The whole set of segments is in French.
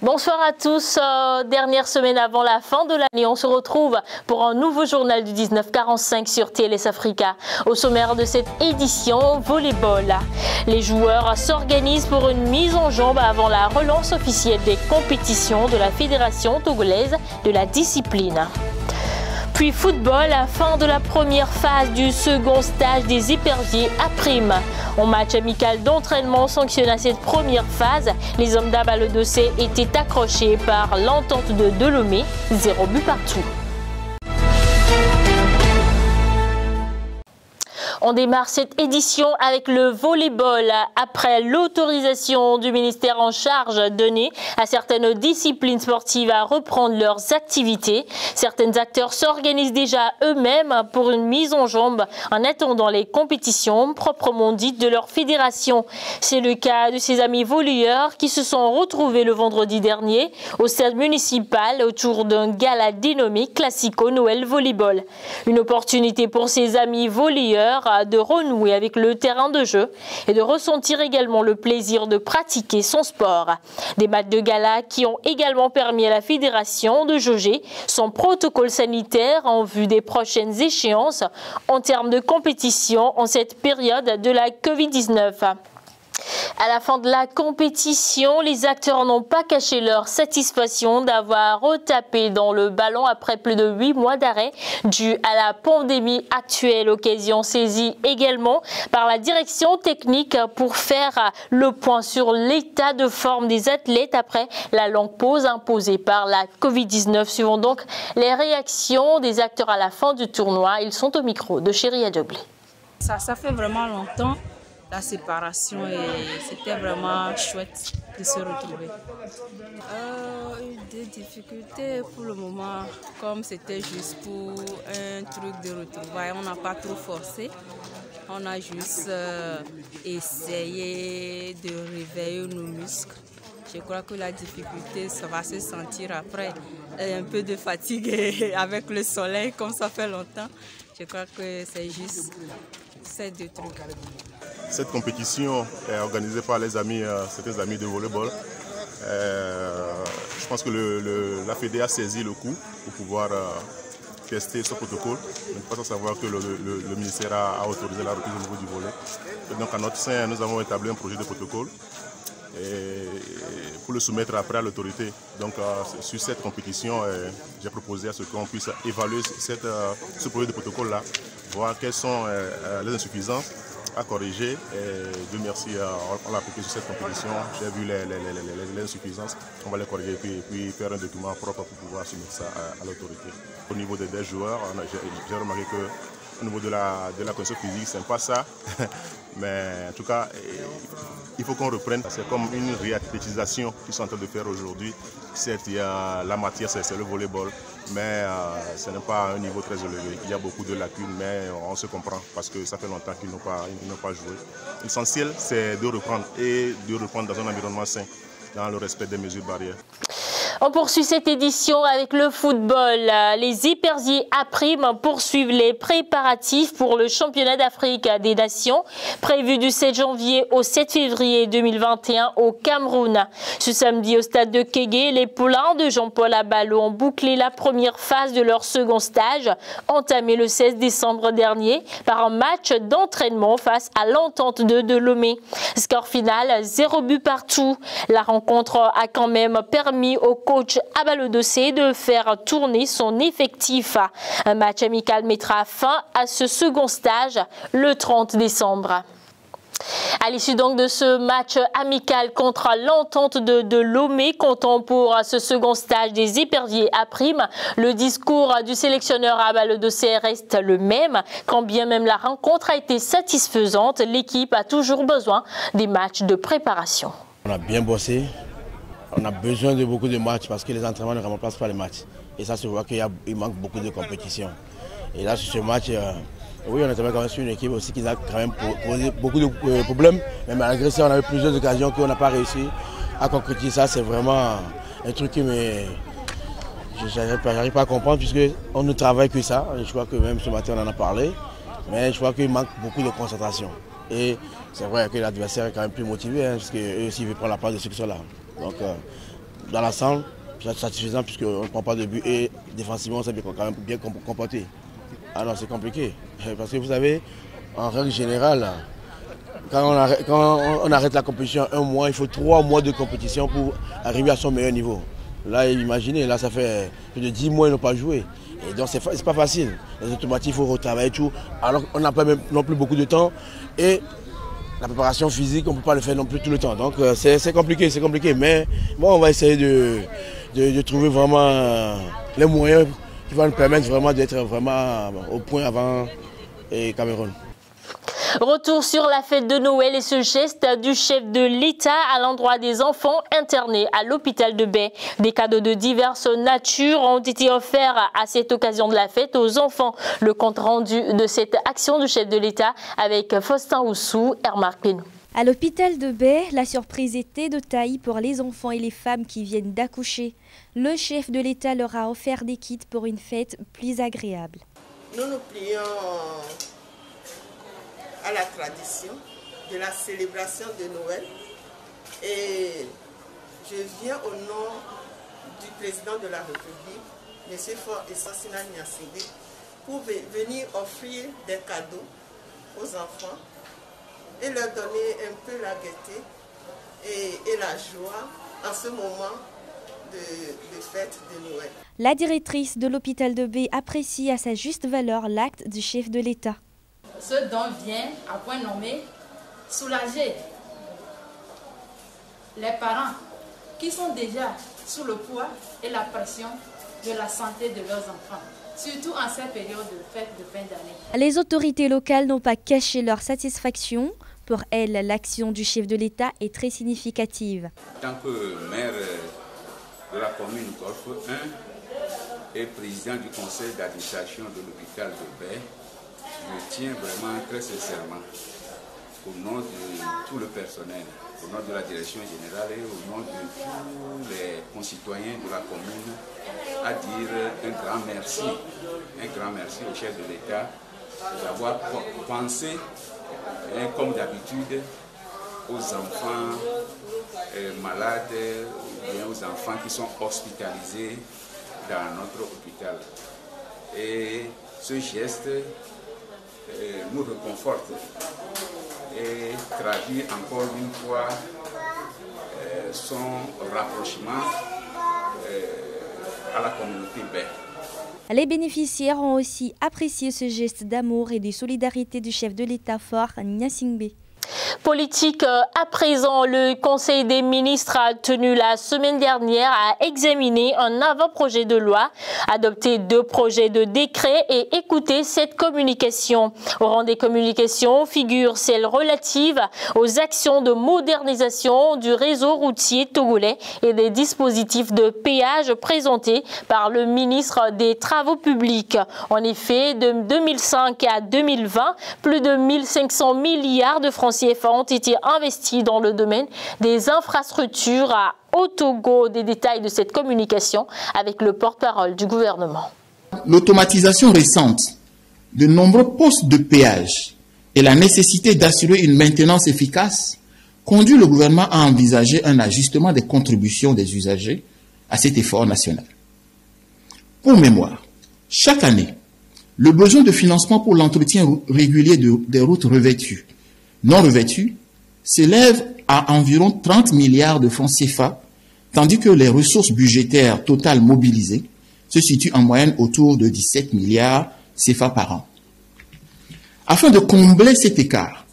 Bonsoir à tous. Dernière semaine avant la fin de l'année, on se retrouve pour un nouveau journal du 1945 sur TLS Africa. Au sommaire de cette édition, volleyball. Les joueurs s'organisent pour une mise en jambe avant la relance officielle des compétitions de la Fédération togolaise de la discipline. Puis football, la fin de la première phase du second stage des éperviers à prime. En match amical d'entraînement sanctionné à cette première phase, les hommes d'Abalo-Dossé étaient accrochés par l'entente de Delomé, 0 but partout. On démarre cette édition avec le volleyball. Après l'autorisation du ministère en charge donnée à certaines disciplines sportives à reprendre leurs activités, certains acteurs s'organisent déjà eux-mêmes pour une mise en jambe en attendant les compétitions proprement dites de leur fédération. C'est le cas de ces amis volleyeurs qui se sont retrouvés le vendredi dernier au stade municipal autour d'un gala dénommé Classico Noël Volleyball. Une opportunité pour ces amis volleyeurs de renouer avec le terrain de jeu et de ressentir également le plaisir de pratiquer son sport. Des matchs de gala qui ont également permis à la fédération de jauger son protocole sanitaire en vue des prochaines échéances en termes de compétition en cette période de la Covid-19. À la fin de la compétition, les acteurs n'ont pas caché leur satisfaction d'avoir retapé dans le ballon après plus de 8 mois d'arrêt dû à la pandémie actuelle. Occasion saisie également par la direction technique pour faire le point sur l'état de forme des athlètes après la longue pause imposée par la Covid-19. Suivant donc les réactions des acteurs à la fin du tournoi. Ils sont au micro de Chéri Adjoblé. Ça fait vraiment longtemps. La séparation et c'était vraiment chouette de se retrouver. Des difficultés pour le moment, comme c'était juste pour un truc de retrouvailles, on n'a pas trop forcé. On a juste essayé de réveiller nos muscles. Je crois que la difficulté, ça va se sentir après. Un peu de fatigue avec le soleil, comme ça fait longtemps. Je crois que c'est juste ces deux trucs. Cette compétition est organisée par les amis, certains amis de volleyball. Je pense que la Fédé a saisi le coup pour pouvoir tester ce protocole. Il faut savoir que le ministère a autorisé la reprise au niveau du volley. Et donc à notre sein, nous avons établi un projet de protocole pour le soumettre après à l'autorité. Donc sur cette compétition, j'ai proposé à ce qu'on puisse évaluer ce projet de protocole-là, voir quelles sont les insuffisances à corriger. Et Dieu merci, on l'a appliqué sur cette compétition. J'ai vu les insuffisances. On va les corriger et puis faire un document propre pour pouvoir soumettre ça à l'autorité. Au niveau des joueurs, j'ai remarqué qu'au niveau de la condition physique, c'est pas ça. Mais en tout cas, il faut qu'on reprenne. C'est comme une réathlétisation qu'ils sont en train de faire aujourd'hui. Certes, il y a la matière, c'est le volleyball, mais ce n'est pas à un niveau très élevé. Il y a beaucoup de lacunes, mais on se comprend parce que ça fait longtemps qu'ils n'ont pas joué. L'essentiel, c'est de reprendre et de reprendre dans un environnement sain, dans le respect des mesures barrières. On poursuit cette édition avec le football. Les éperviers à prime poursuivent les préparatifs pour le championnat d'Afrique des Nations, prévu du 7 janvier au 7 février 2021 au Cameroun. Ce samedi au stade de Kégué, les poulains de Jean-Paul Abalo ont bouclé la première phase de leur second stage, entamé le 16 décembre dernier par un match d'entraînement face à l'entente de Delomé. Score final, 0 but partout. La rencontre a quand même permis au coach Abalo-Dossé de faire tourner son effectif. Un match amical mettra fin à ce second stage le 30 décembre. À l'issue donc de ce match amical contre l'entente de Lomé, comptant pour ce second stage des éperviers à prime, le discours du sélectionneur Abalo-Dossé reste le même. Quand bien même la rencontre a été satisfaisante, l'équipe a toujours besoin des matchs de préparation. On a bien bossé. On a besoin de beaucoup de matchs parce que les entraînements ne remplacent pas les matchs. Et ça se voit qu'il manque beaucoup de compétition. Et là, sur ce match, oui, on est quand même sur une équipe aussi qui a quand même posé beaucoup de problèmes. Mais malgré ça, on a eu plusieurs occasions qu'on n'a pas réussi à concrétiser. Ça, c'est vraiment un truc qui me... Je n'arrive pas à comprendre puisqu'on ne travaille que ça. Je crois que même ce matin, on en a parlé. Mais je crois qu'il manque beaucoup de concentration. Et c'est vrai que l'adversaire est quand même plus motivé, parce qu'eux aussi veulent prendre la part de ceux qui sont là. Donc dans l'ensemble, c'est satisfaisant puisqu'on ne prend pas de but et défensivement, on s'est quand même bien comporté. Alors c'est compliqué, parce que vous savez, en règle générale, quand on arrête la compétition 1 mois, il faut 3 mois de compétition pour arriver à son meilleur niveau. Là, imaginez, là ça fait plus de 10 mois qu'ils n'ont pas joué. Et donc c'est pas facile. Les automatismes, il faut retravailler tout, alors qu'on n'a pas même non plus beaucoup de temps. Et la préparation physique, on ne peut pas le faire non plus tout le temps. Donc c'est compliqué. Mais bon, on va essayer de trouver vraiment les moyens qui vont nous permettre vraiment d'être vraiment au point avant Cameroun. Retour sur la fête de Noël et ce geste du chef de l'État à l'endroit des enfants internés à l'hôpital de Baie. Des cadeaux de diverses natures ont été offerts à cette occasion de la fête aux enfants. Le compte rendu de cette action du chef de l'État avec Faustin Oussou et Marc Pénou. À l'hôpital de Baie, la surprise était de taille pour les enfants et les femmes qui viennent d'accoucher. Le chef de l'État leur a offert des kits pour une fête plus agréable. Nous nous plions à la tradition de la célébration de Noël et je viens au nom du président de la République, M. Faure Essassina Gnassingbé, pour venir offrir des cadeaux aux enfants et leur donner un peu la gaieté et la joie en ce moment de fête de Noël. La directrice de l'hôpital de Baie apprécie à sa juste valeur l'acte du chef de l'État. Ce don vient, à point nommé, soulager les parents qui sont déjà sous le poids et la pression de la santé de leurs enfants, surtout en cette période de fête de fin d'année. Les autorités locales n'ont pas caché leur satisfaction. Pour elles, l'action du chef de l'État est très significative. En tant que maire de la commune Golfe 1 et président du conseil d'administration de l'hôpital de Baie, je tiens vraiment très sincèrement, au nom de tout le personnel, au nom de la direction générale et au nom de tous les concitoyens de la commune, à dire un grand merci au chef de l'État d'avoir pensé, comme d'habitude, aux enfants malades ou bien aux enfants qui sont hospitalisés dans notre hôpital. Et ce geste nous réconforte et traduit encore une fois son rapprochement à la communauté Baie. Les bénéficiaires ont aussi apprécié ce geste d'amour et de solidarité du chef de l'État Faure Gnassingbé. Politique à présent, le Conseil des ministres a tenu la semaine dernière à examiner un avant-projet de loi, adopter 2 projets de décret et écouter cette communication. Au rang des communications figure celle relative aux actions de modernisation du réseau routier togolais et des dispositifs de péage présentés par le ministre des Travaux publics. En effet, de 2005 à 2020, plus de 1500 milliards de francs CFA ont été investis dans le domaine des infrastructures au Togo. Des détails de cette communication avec le porte-parole du gouvernement. L'automatisation récente de nombreux postes de péage et la nécessité d'assurer une maintenance efficace conduit le gouvernement à envisager un ajustement des contributions des usagers à cet effort national. Pour mémoire, chaque année, le besoin de financement pour l'entretien régulier des routes revêtues non revêtues s'élève à environ 30 milliards de francs CFA, tandis que les ressources budgétaires totales mobilisées se situent en moyenne autour de 17 milliards CFA par an. Afin de combler cet écart,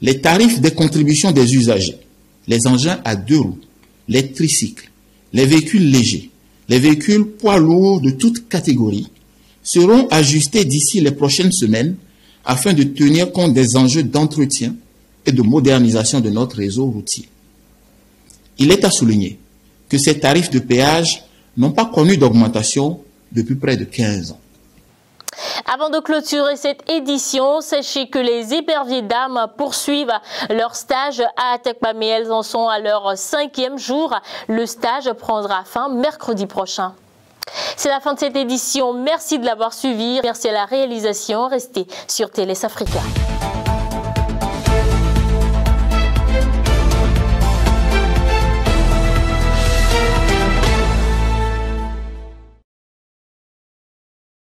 les tarifs des contributions des usagers, les engins à 2 roues, les tricycles, les véhicules légers, les véhicules poids lourds de toutes catégories seront ajustés d'ici les prochaines semaines afin de tenir compte des enjeux d'entretien et de modernisation de notre réseau routier. Il est à souligner que ces tarifs de péage n'ont pas connu d'augmentation depuis près de 15 ans. Avant de clôturer cette édition, sachez que les éperviers dames poursuivent leur stage à Atekpa, mais elles en sont à leur 5e jour. Le stage prendra fin mercredi prochain. C'est la fin de cette édition. Merci de l'avoir suivi. Merci à la réalisation. Restez sur Télés Africa.